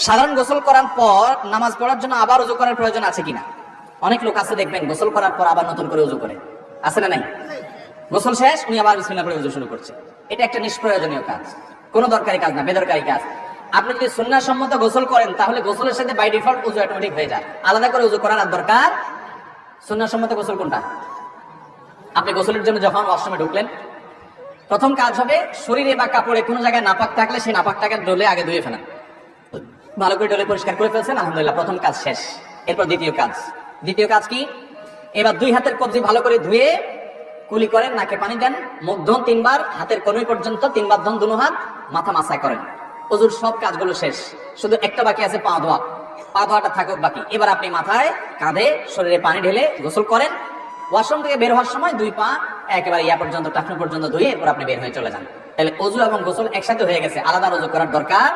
সাধারণ গোসল করার পর নামাজ পড়ার জন্য আবার ওযু করার প্রয়োজন আছে কিনা? অনেক লোক আছে দেখবেন গোসল করার পর আবার নতুন করে ওযু করে, আছে না নাই? গোসল শেষ উনি আবার বিসমিল্লাহ পড়ে ওযু শুরু করছে। এটা একটা নিষ্প্রয়োজনীয় কাজ, কোনো দরকারি কাজ না, বেদরকারি কাজ। আপনি যদি সুন্নাহ সম্মত গোসল করেন তাহলে গোসলের সাথে বাই ডিফল্ট ওযু অটোমেটিক হয়ে যায়, আলাদা করে ওযু করার আর দরকার। সুন্নাহ সম্মত গোসল কোনটা? আপনি গোসলের জন্য যখন ওয়াশরুমে ঢুকলেন, প্রথম কাজ হবে শরীরে বা কাপড়ে কোনো জায়গায় নাপাক থাকলে সেই নাপাকটাকে ডলে আগে ধুয়ে ফেলেন, ভালো করে ডলে পরিষ্কার করে ফেলছেন, আলহামদুলিল্লাহ, প্রথম কাজ শেষ। এরপর দ্বিতীয় কাজ কি? এবার দুই হাতের কবজি ভালো করে ধুয়ে কুলি করেন, নাকে পানি দেন, মুখ ধোন 3 বার, হাতের কনুই পর্যন্ত 3 বার ধোন, দুনো হাত, মাথা মাসায় করেন। ওযুর সব কাজগুলো শেষ, শুধু একটা বাকি আছে, পা ধোয়া। পা ধোয়াটা থাকুক বাকি। এবার আপনি মাথায়, কাঁধে, শরীরে পানি ঢেলে গোসল করেন। ওয়াশরুম থেকে বের হওয়ার সময় 2 পা একেবারে ইয়া পর্যন্ত, টাকনু পর্যন্ত ধুয়ে এরপর আপনি বের হয়ে চলে যান। তাহলে ওযু এবং গোসল একসাথে হয়ে গেছে, আলাদা ওযু করার দরকার